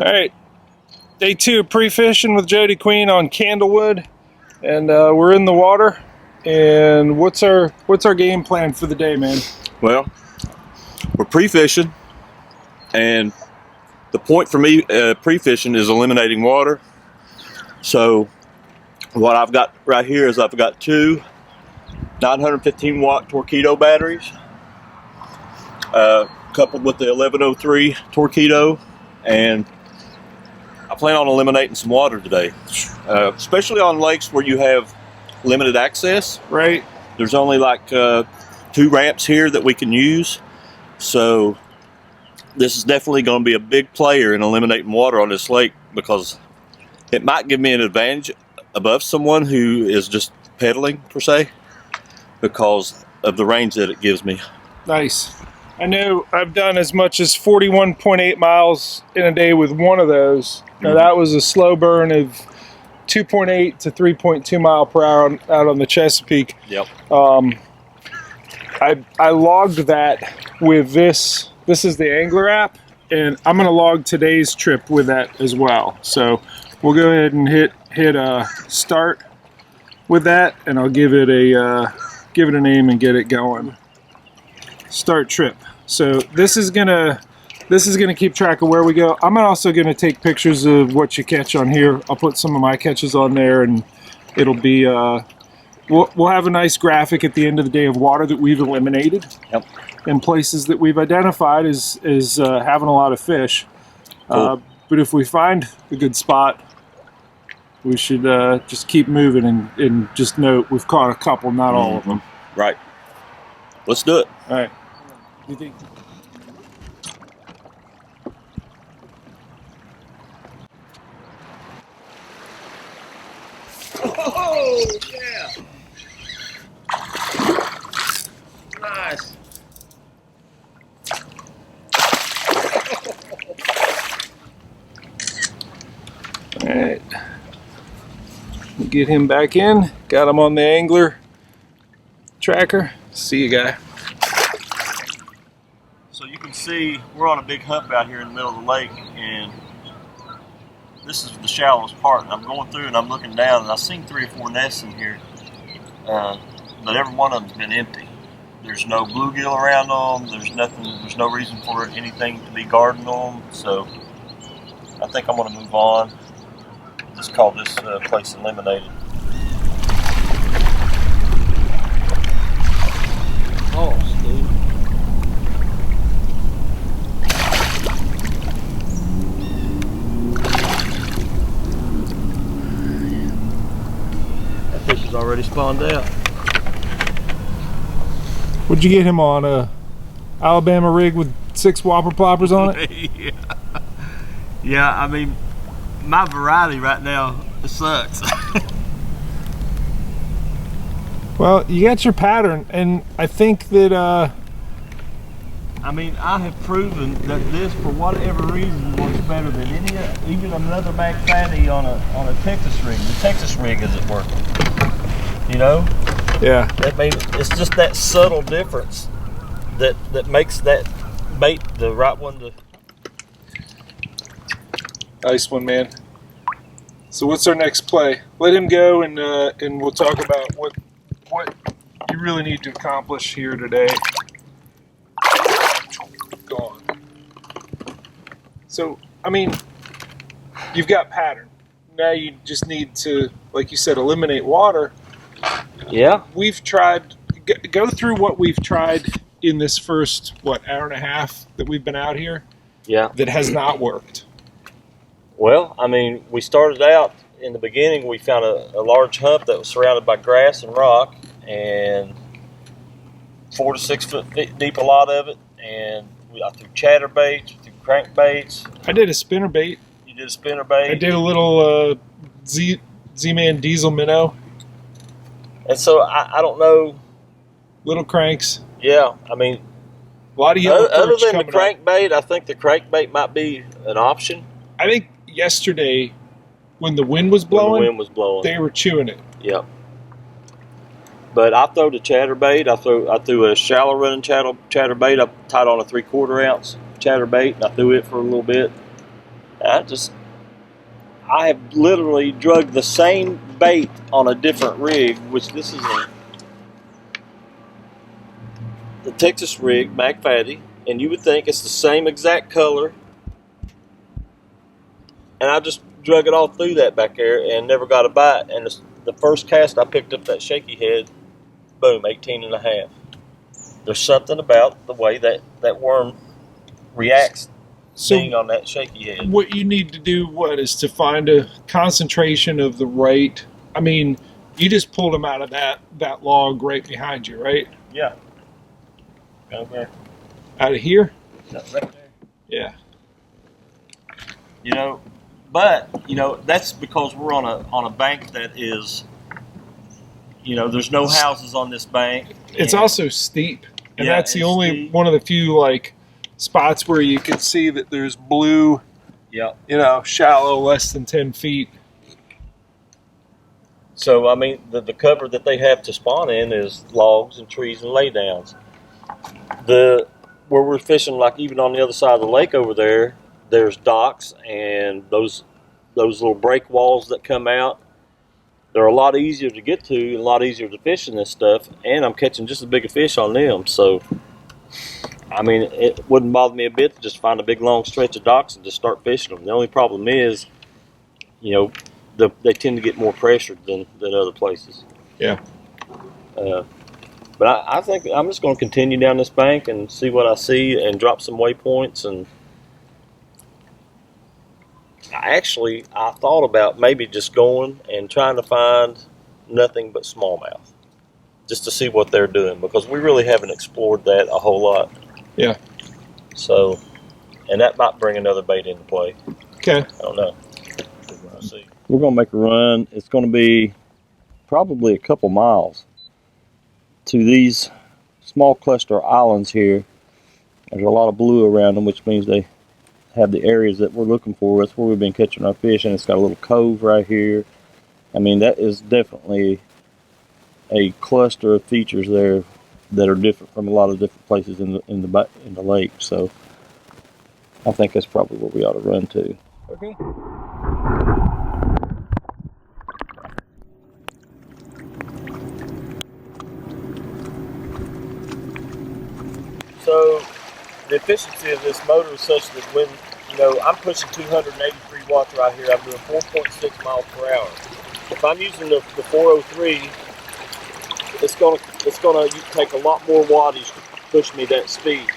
All right, day 2 of pre-fishing with Jody Queen on Candlewood, and we're in the water. And what's our game plan for the day, man? Well, we're pre-fishing, and the point for me pre-fishing is eliminating water. So what I've got right here is I've got two 915 watt Torpedo batteries coupled with the 1103 Torpedo, and I plan on eliminating some water today, especially on lakes where you have limited access. Right. There's only like 2 ramps here that we can use, so this is definitely going to be a big player in eliminating water on this lake, because it might give me an advantage above someone who is just pedaling per se, because of the range that it gives me. Nice. I know I've done as much as 41.8 miles in a day with one of those. Now that was a slow burn of 2.8 to 3.2 mile per hour out on the Chesapeake. Yep. I logged that with this. This is the Angler app, and I'm going to log today's trip with that as well. So we'll go ahead and hit start with that, and I'll give it a name and get it going. Start trip. So this is gonna keep track of where we go. I'm also gonna take pictures of what you catch on here. I'll put some of my catches on there, and it'll be we'll have a nice graphic at the end of the day of water that we've eliminated. Yep. And places that we've identified as having a lot of fish. Cool. But if we find a good spot, we should just keep moving and just note we've caught a couple, not all of them. Right. Let's do it. All right. You think? Oh yeah! Nice. All right. Get him back in. Got him on the angler tracker. See you, guy. So you can see we're on a big hump out here in the middle of the lake, and this is the shallowest part. And I'm going through and I'm looking down, and I've seen 3 or 4 nests in here, but every one of them's been empty. There's no bluegill around them. There's nothing. There's no reason for anything to be guarding them. So I think I'm going to move on. Just call this place eliminated. Oh, Steve. That fish is already spawned out. What'd you get him on? A Alabama rig with 6 whopper ploppers on it? Yeah. Yeah, I mean, my variety right now sucks. Well, you got your pattern, and I think that I mean, I have proven that this, for whatever reason, works better than even another Mac Fatty on a Texas rig. The Texas rig isn't working. You know? yeah. That means it's just that subtle difference that makes that bait the right one to. Nice one, man. So what's our next play? Let him go, and we'll talk about what you really need to accomplish here today. Gone. So, I mean, you've got pattern. Now you just need to, like you said, eliminate water. Yeah. We've tried, go through what we've tried in this first, hour and a half that we've been out here. Yeah. That has not worked. Well, I mean, we started out in the beginning, we found a large hump that was surrounded by grass and rock, and 4 to 6 foot deep, a lot of it, and I threw chatterbaits, threw crankbaits. I did a spinnerbait. You did a spinnerbait. I did a little Z-Man diesel minnow. And so I don't know. Little cranks. Yeah, I mean, a lot of yellow other perch than the crankbait, I think the crankbait might be an option. I think yesterday, when the wind was blowing, they were chewing it. Yep. But I throw the chatterbait. I threw a shallow running chatterbait. I tied on a 3/4 ounce chatterbait, and I threw it for a little bit. I have literally drugged the same bait on a different rig, which this is the Texas rig, McFaddy, and you would think it's the same exact color. And I just drug it all through that back there and never got a bite. And the first cast I picked up that shaky head, boom, 18 and a half. There's something about the way that worm reacts being on that shaky head. What you need to do, is to find a concentration of the right. I mean, you just pulled them out of that log right behind you, right? Yeah. Okay. Out of here? That's right there. Yeah. But that's because we're on a bank that is, there's no houses on this bank. It's also steep, and that's the only steep. One of the few spots where you can see that there's blue. Yeah. Shallow, less than 10 feet. So I mean, the cover that they have to spawn in is logs and trees and laydowns. Where we're fishing, even on the other side of the lake over there, there's docks and those little break walls that come out. They're a lot easier to get to, and a lot easier to fish in this stuff, and I'm catching just as big a fish on them. So, I mean, it wouldn't bother me a bit to just find a big long stretch of docks and just start fishing them. The only problem is, they tend to get more pressured than other places. Yeah. But I think I'm just going to continue down this bank and see what I see and drop some waypoints. And I thought about maybe just going and trying to find nothing but smallmouth, just to see what they're doing, because we really haven't explored that a whole lot. Yeah. So, and that might bring another bait into play. Okay. I don't know. We'll see. We're going to make a run. It's going to be probably a couple miles to these small cluster islands here. There's a lot of blue around them, which means they have the areas that we're looking for. That's where we've been catching our fish, and it's got a little cove right here. I mean, that is definitely a cluster of features there that are different from a lot of different places in the lake. So I think that's probably where we ought to run to. Okay. So the efficiency of this motor is such that when I'm pushing 283 watts right here, I'm doing 4.6 miles per hour. If I'm using the 403, it's gonna take a lot more wattage to push me that speed.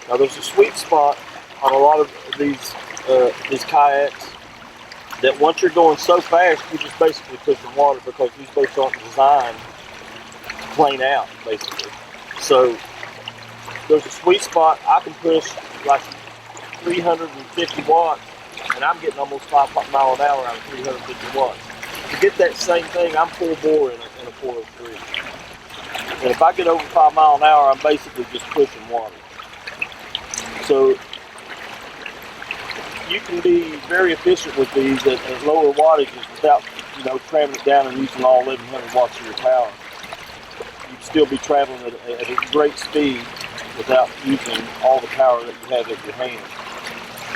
Now there's a sweet spot on a lot of these kayaks that once you're going so fast, you're just basically pushing water, because these boats aren't designed to plane out, basically. So there's a sweet spot. I can push 350 watts, and I'm getting almost 5 miles an hour out of 350 watts. To get that same thing, I'm full bore in a 403. And if I get over 5 miles an hour, I'm basically just pushing water. So you can be very efficient with these at lower wattages without, cramming it down and using all 1100 watts of your power. You'd still be traveling at a great speed without using all the power that you have at your hand.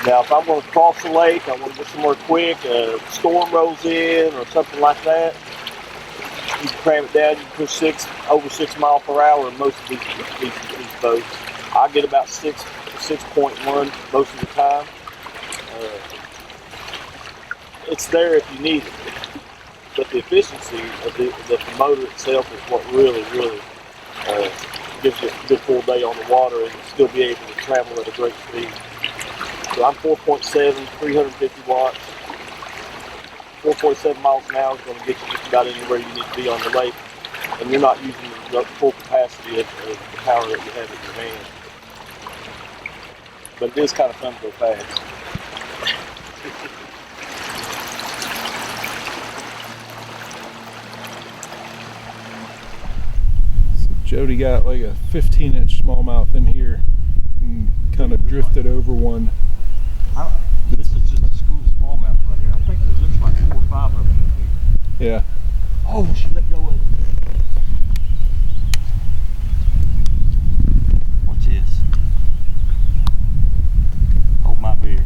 Now, if I'm going to cross the lake, I want to get somewhere quick, a storm rolls in or something like that, you can cram it down. You can push over 6 miles per hour in most of these boats. I get about 6.1 most of the time. It's there if you need it, but the efficiency of the motor itself is what really gives you a good full day on the water and still be able to travel at a great speed. So I'm 4.7, 350 watts. 4.7 miles an hour is going to get you just about anywhere you need to be on the lake, and you're not using the full capacity of the power that you have in your hand. But it is kind of fun to go fast. Jody got like a 15-inch smallmouth in here and kind of drifted over one. This is just a school smallmouth right here. I think there looks like 4 or 5 of them in here. Yeah. Oh, she let go of it. Watch this. Hold my beer.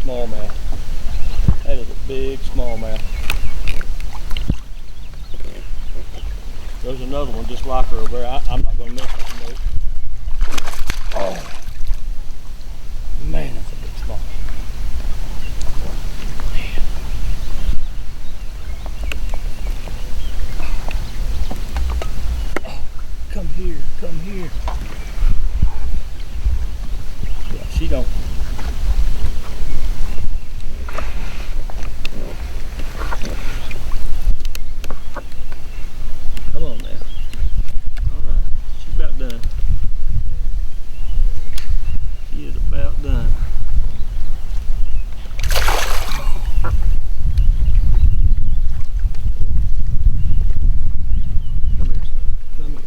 smallmouth. That is a big smallmouth. There's another one just like her over there. I'm not going to mess with the note. Oh, man, that's a big smallmouth. Come here, come here. Yeah, she don't. Come on now. Alright, she's about done. She is about done. Come here, come here.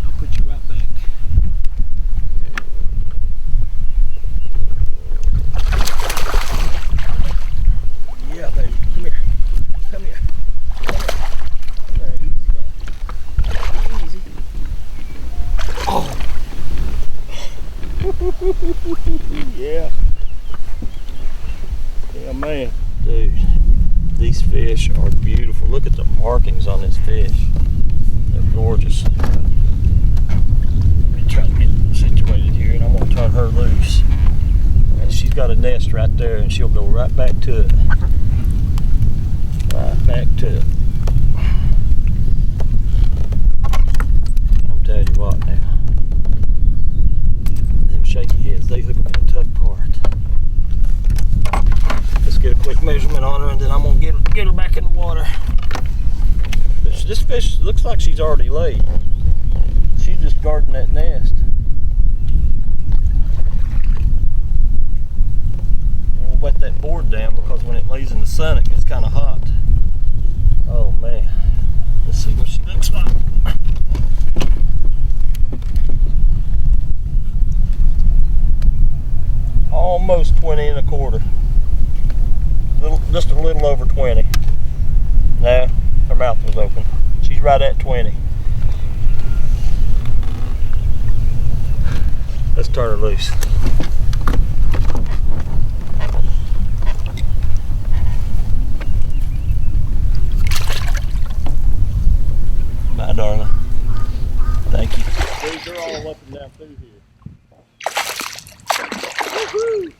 I'll put you right back. Yeah, baby. Come here. Come here. Come here. Easy now. Easy. Oh. Yeah. Yeah, man. Dude, these fish are beautiful. Look at the markings on this fish. They're gorgeous. Let me try to get situated here, and I'm going to turn her loose. And she's got a nest right there, and she'll go right back to it. Right back to it. I'm telling you what now. Them shaky heads, they hook me in a tough part. Let's get a quick measurement on her, and then I'm going to get her back in the water. This fish looks like she's already laid. She's just guarding that nest. We'll wet that board down because when it lays in the sun it gets kind of hot. Oh man. Let's see what she looks like. Almost 20 and a quarter. Just a little over 20. No, her mouth was open. She's right at 20. Let's turn her loose. Bye, darling. Thank you. Dude, they're all up and down through here. Woohoo!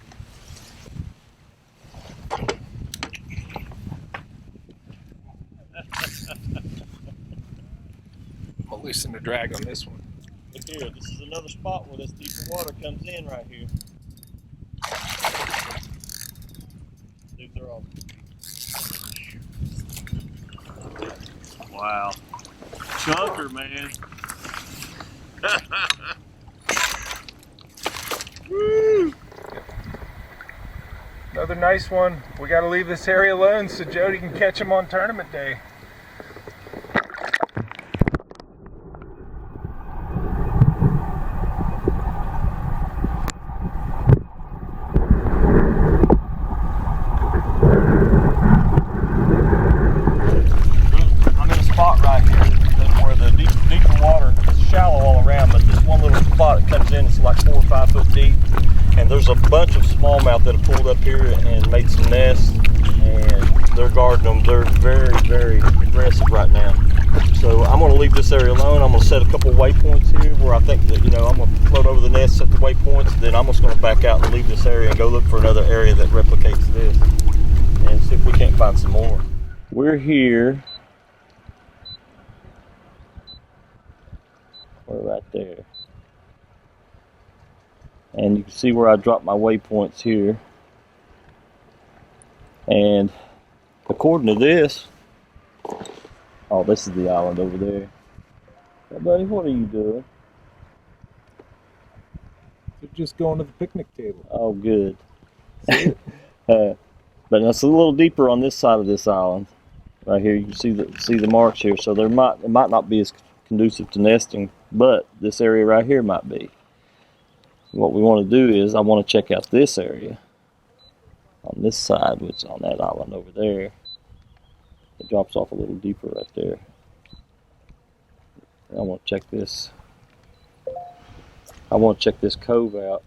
I'll loosen the drag on this one. Look here, this is another spot where this deeper water comes in right here. Dude, they're all... Wow. Chunker, man. Woo! Another nice one. We got to leave this area alone so Jody can catch them on tournament day. There's a bunch of smallmouth that have pulled up here and made some nests, and they're guarding them. They're very, very aggressive right now. So I'm going to leave this area alone. I'm going to set a couple waypoints here where I think that, I'm going to float over the nest, set the waypoints, then I'm just going to back out and leave this area and go look for another area that replicates this and see if we can't find some more. We're here. We're right there. And you can see where I dropped my waypoints here. And according to this, oh, this is the island over there. Hey, buddy, what are you doing? They're just going to the picnic table. Oh, good. But it's a little deeper on this side of this island. Right here, you can see the marks here. So it might not be as conducive to nesting, but this area right here might be. What we want to do is I want to check out this area on this side, which is on that island over there. It drops off a little deeper right there. I want to check this. I want to check this cove out.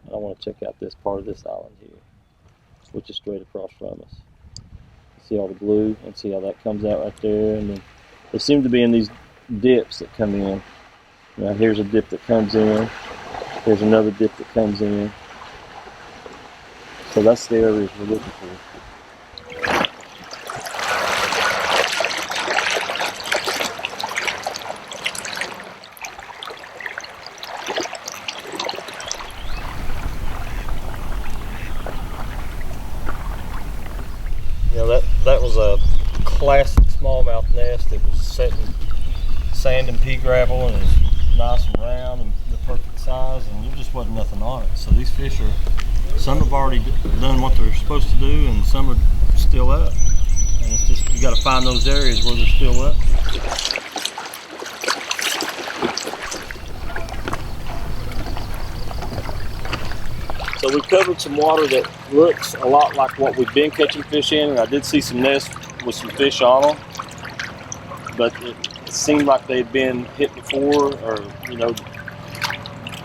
I want to check out this part of this island here. which is straight across from us. See all the blue, and see how that comes out right there, and then they seem to be in these dips that come in. Now here's a dip that comes in, there's another dip that comes in. So that's the areas we're looking for. That was a classic smallmouth nest. It was set in sand and pea gravel, and it was nice and round and the perfect size, and there just wasn't nothing on it. So these fish some have already done what they're supposed to do, and some are still up. And it's just, you got to find those areas where they're still up. So we covered some water that looks a lot like what we've been catching fish in, and I did see some nests with some fish on them, but it seemed like they'd been hit before, or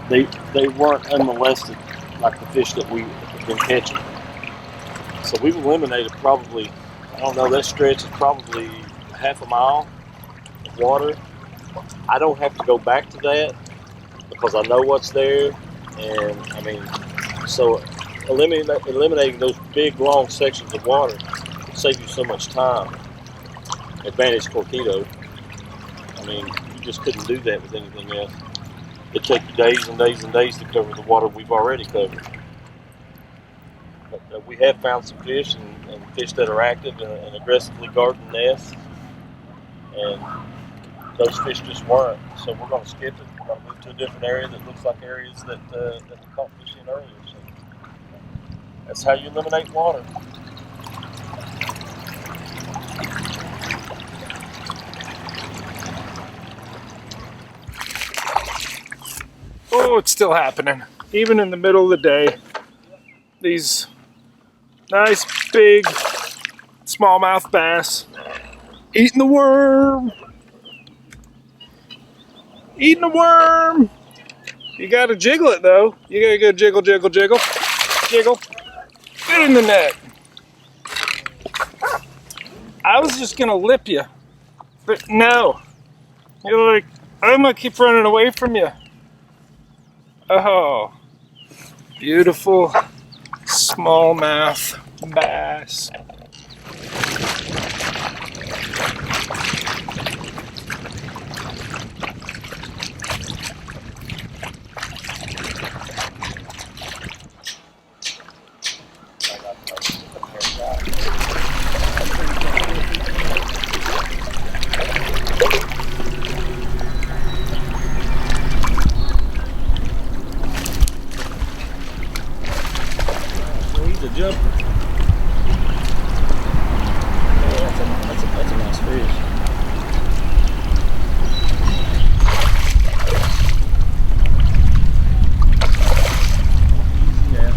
they weren't unmolested like the fish that we've been catching. So we've eliminated probably, I don't know, that stretch is probably half a mile of water. I don't have to go back to that because I know what's there, and I mean, so eliminating those big long sections of water saves you so much time. Advantage Corquito. I mean, you just couldn't do that with anything else. It'd take you days and days and days to cover the water we've already covered. But we have found some fish, and fish that are active and aggressively guarding nests, and those fish just weren't. So we're going to skip it. We're going to move to a different area that looks like areas that we caught fish in earlier. So that's how you eliminate water. Oh, it's still happening. Even in the middle of the day, these nice big smallmouth bass eating the worm. Eating the worm. You gotta jiggle it though. You gotta go jiggle, jiggle, jiggle, jiggle. Get in the net. I was just gonna lip you, but no. You're like, I'm gonna keep running away from you. Oh, beautiful smallmouth bass. Jumper. Yeah, that's a nice fish. Easy now.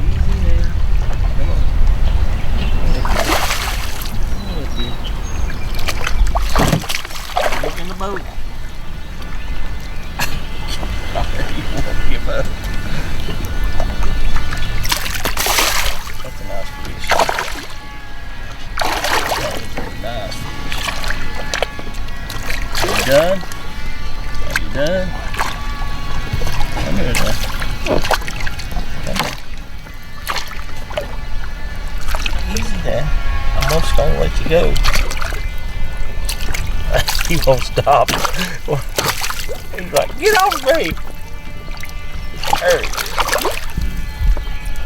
Easy now. Come on. Look in the boat. You won't give up. That's a nice fish. That is a nice fish. Are you done? Are you done? Come here now. Come on. Easy now. I'm almost gonna let you go. He won't stop. He's like, get off me! Hurry.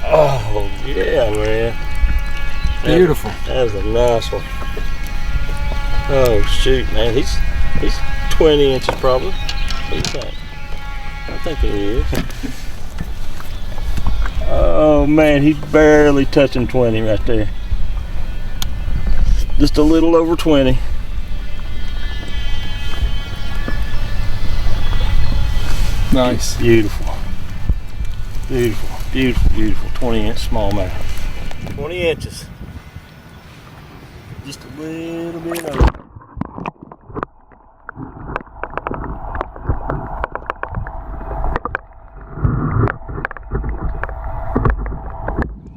Oh, yeah, man. Beautiful. That was a nice one. Oh, shoot, man. He's 20 inches probably. What do you think? I think he is. Oh, man. He's barely touching 20 right there. Just a little over 20. Nice. Beautiful. Beautiful. Beautiful, beautiful 20-inch smallmouth. 20 inches. Just a little bit over.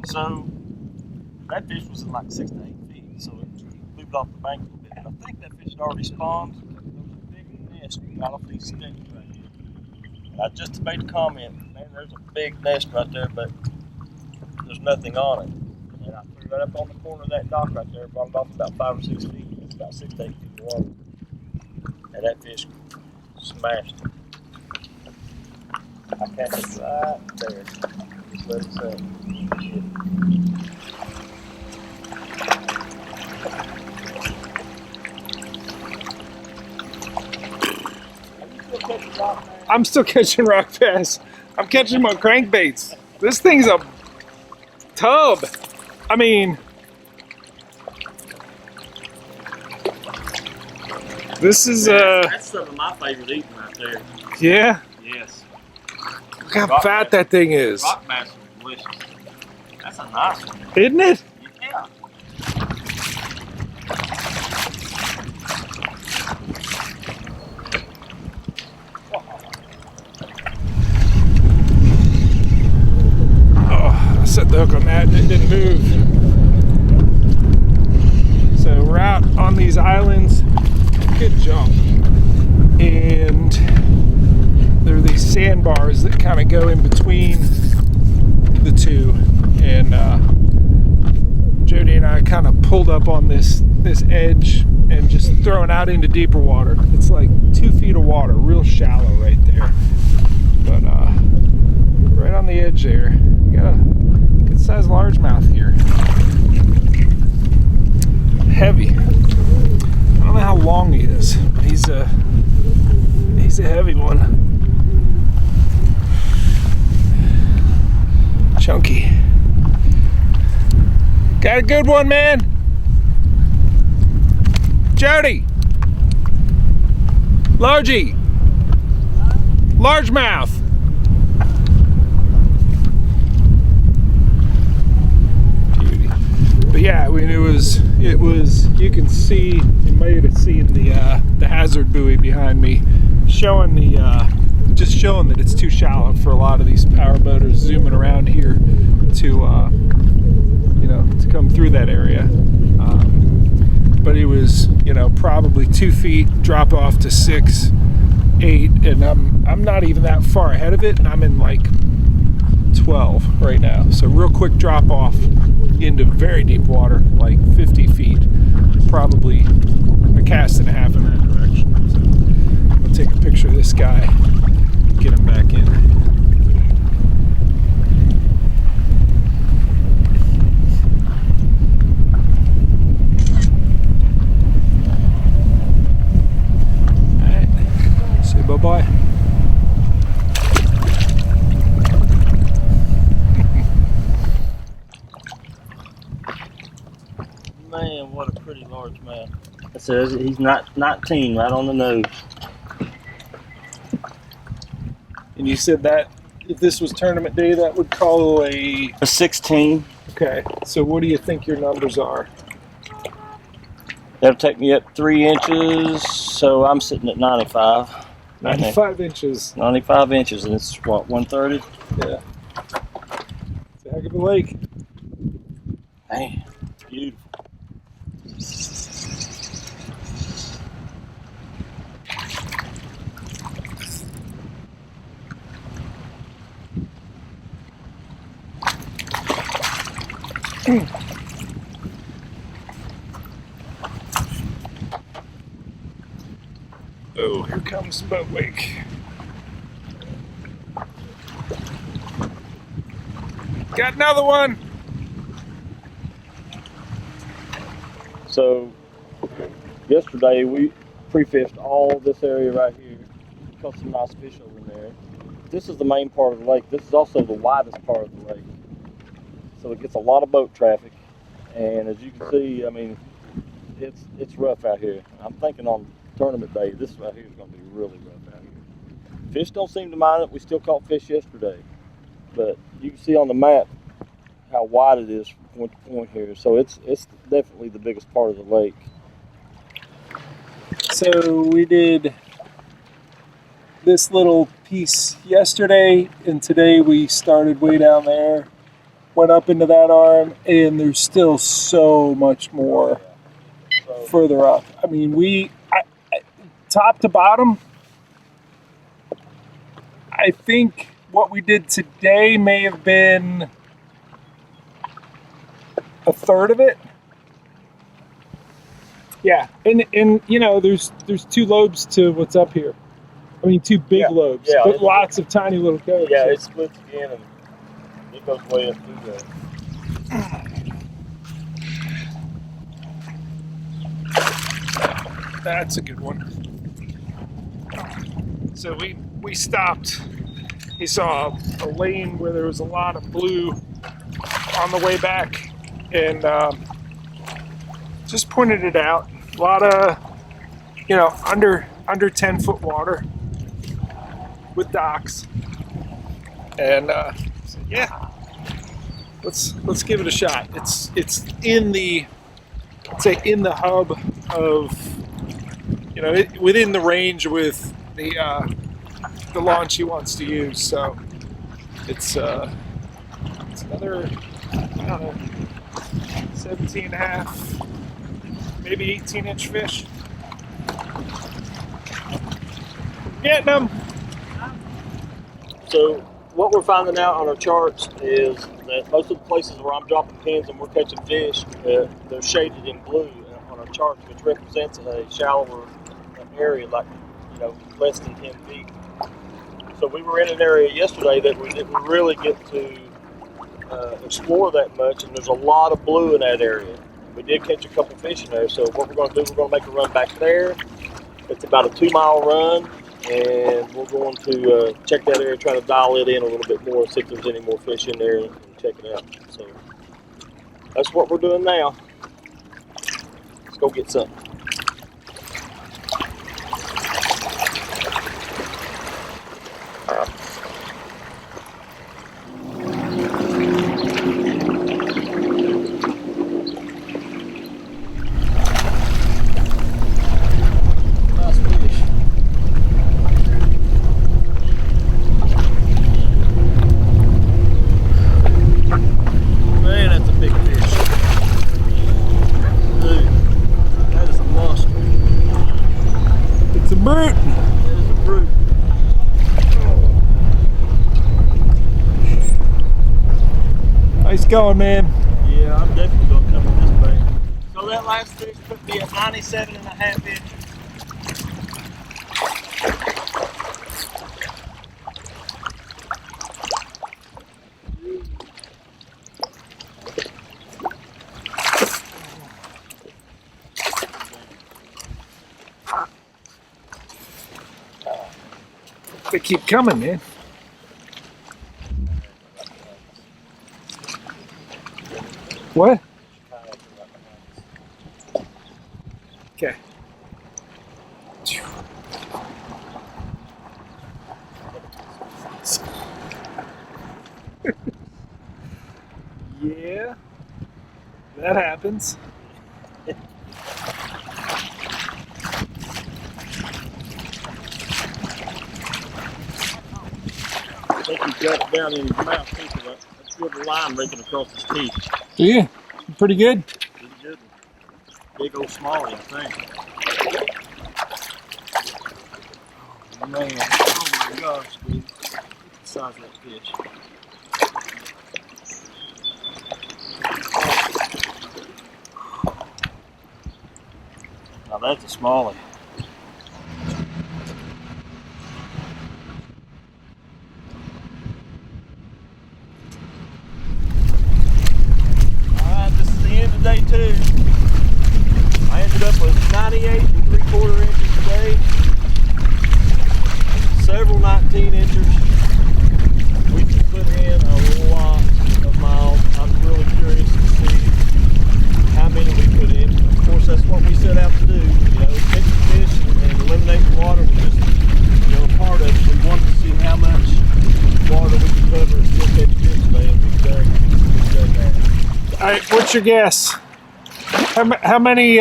So, that fish was in like 6 to 8 feet, so it moved off the bank a little bit. And I think that fish had already spawned. There was a big nest right off these steps right here. And I just made a comment, man, there's a big nest right there, but there's nothing on it. And I threw that up on the corner of that dock right there, brought it off about 5 or 6 feet. It's about 6 to 8 feet of water. And that fish smashed it. I catch it right there. Just let it set. I'm still catching rock bass. I'm catching my crankbaits. This thing's a tub. I mean, this is that's some of my favorite eating right there. Yeah. Yes. Look how fat that thing is. Rock bass are delicious. That's a nice one. Isn't it? Yeah. Oh, I set the hook on that and it didn't move. So we're out on these islands. Good jump. And there are these sandbars that kind of go in between the two. And Jody and I kind of pulled up on this edge and just throwing out into deeper water. It's like 2 feet of water, real shallow right there. But right on the edge there, you got a good sized largemouth here. Heavy. I don't know how long he is. He's a heavy one. Chunky. Got a good one, man. Jody. Largie. Largemouth. Beauty. But yeah, I mean, it was. You can see. You might have seen the hazard buoy behind me, showing just showing that it's too shallow for a lot of these power boaters zooming around here to to come through that area. But it was probably 2 feet drop off to 6, 8, and I'm not even that far ahead of it, and I'm in like 12 right now. So real quick drop off into very deep water, like 50 feet, probably a cast and a half in that direction. So I'll take a picture of this guy, get him back in. Alright, say bye-bye. Man, what a pretty largemouth. It says he's not 19, right on the nose. And you said that if this was tournament day, that would call a 16. Okay, so what do you think your numbers are? That'll take me up 3 inches, so I'm sitting at 95. 95 inches. 95 inches, and it's what, 130? Yeah. It's a heck of a lake. Man, beautiful. Oh, here comes boat wake. Got another one. So yesterday we pre-fished all this area right here. Caught some nice fish over in there. This is the main part of the lake. This is also the widest part of the lake. So it gets a lot of boat traffic. And as you can see, I mean, it's rough out here. I'm thinking on tournament day, this right here is going to be really rough out here. Fish don't seem to mind it. We still caught fish yesterday. But you can see on the map how wide it is from point to point here. So it's definitely the biggest part of the lake. So we did this little piece yesterday, and today we started way down there. went up into that arm, and there's still so much more further up. I mean, top to bottom, I think what we did today may have been a third of it. Yeah, and you know, there's two lobes to what's up here. I mean, two big lobes, but lots of tiny little coves. Yeah, it splits again, and it goes way up through there. That's a good one. So we stopped. He saw a lane where there was a lot of blue on the way back, and just pointed it out. A lot of, you know, under 10-foot water with docks, and said, yeah, let's give it a shot. It's in the, I'd say, in the hub of, you know, within the range with the launch he wants to use. So it's another, I don't know, 17.5, maybe 18-inch fish. Getting them. So what we're finding out on our charts is that most of the places where I'm dropping pins and we're catching fish, they're shaded in blue on our charts, which represents a shallower area, like, you know, less than 10 feet. So we were in an area yesterday that we didn't really get to explore that much, and there's a lot of blue in that area. We did catch a couple fish in there, so what we're going to do, we're going to make a run back there. It's about a 2-mile run, and we're going to check that area, try to dial it in a little bit more, see if there's any more fish in there, and check it out. So that's what we're doing now. Let's go get something. Going, man. Yeah, I'm definitely going to come in this bait. So that last fish put me at 97.5 inches. They keep coming, man. What? Okay. Yeah, that happens. I think he's got it down in his mouth too, because that's good line raking across his teeth. Yeah, pretty good. Pretty good. Big old smallie, I think. Oh man, oh my gosh, dude. Look at the size of that fish. Now that's a smallie. Day 2. I ended up with 98 3/4 inches today, several 19 inches. We could put in a lot of miles. I'm really curious to see how many we put in. Of course, that's what we set out to do. You know, catch fish and eliminate the water was just, you know, a part of it. We wanted to see how much water we could cover and still catch fish today, and we've done that. All right, what's your guess? How many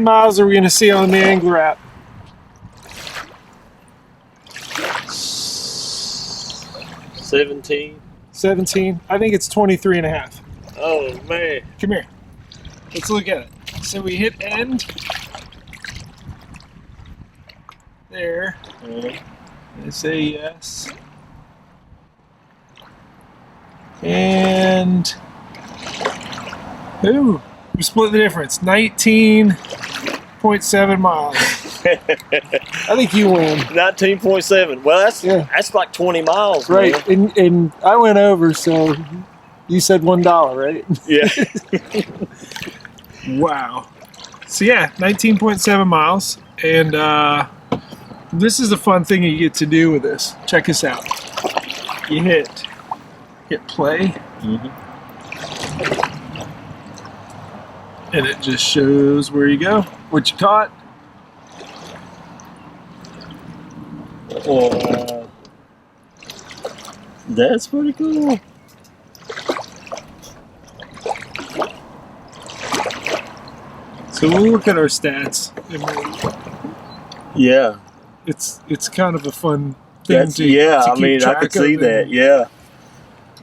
miles are we going to see on the Angler app? 17. 17. I think it's 23 and a half. Oh man. Come here. Let's look at it. So we hit end. There. I say yes. And ooh, we split the difference. 19.7 miles. I think you win. 19.7. Well, that's like 20 miles, right? Man. And I went over, so you said $1, right? Yeah. Wow. So yeah, 19.7 miles, and this is a fun thing you get to do with this. Check this out. You hit play, and it just shows where you go, what you caught. That's pretty cool. So we'll look at our stats. Yeah. It's kind of a fun thing That's, to yeah, to I keep mean, I track could see of that, yeah.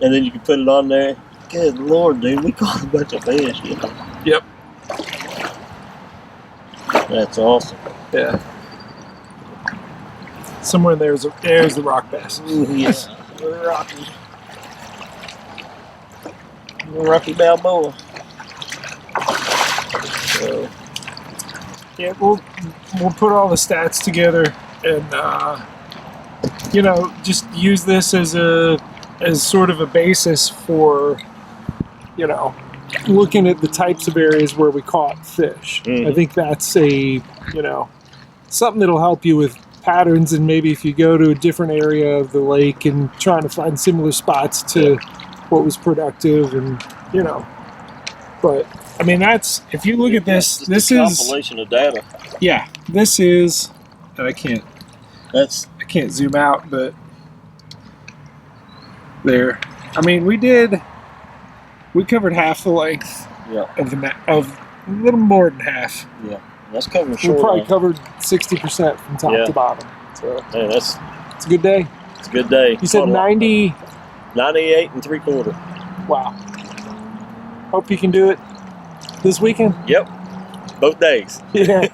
And then you can put it on there. Good Lord, dude, we caught a bunch of fish. You know? Yep. That's awesome. Yeah. Somewhere there's the rock bass. Yeah. Rocky Balboa. So, yeah, we'll put all the stats together and just use this as sort of a basis for looking at the types of areas where we caught fish. I think that's something that'll help you with patterns, and maybe if you go to a different area of the lake and trying to find similar spots to what was productive, and but I mean, that's, if you look at this, this is compilation of data. Yeah, this is, and I can't zoom out, but there. I mean, we covered half the length of the map, of a little more than half. Yeah, that's covering short. We probably covered 60% from top to bottom. So yeah, it's a good day. It's a good day. You said 90. 98 3/4. Wow. Hope you can do it this weekend. Yep. Both days. Yeah.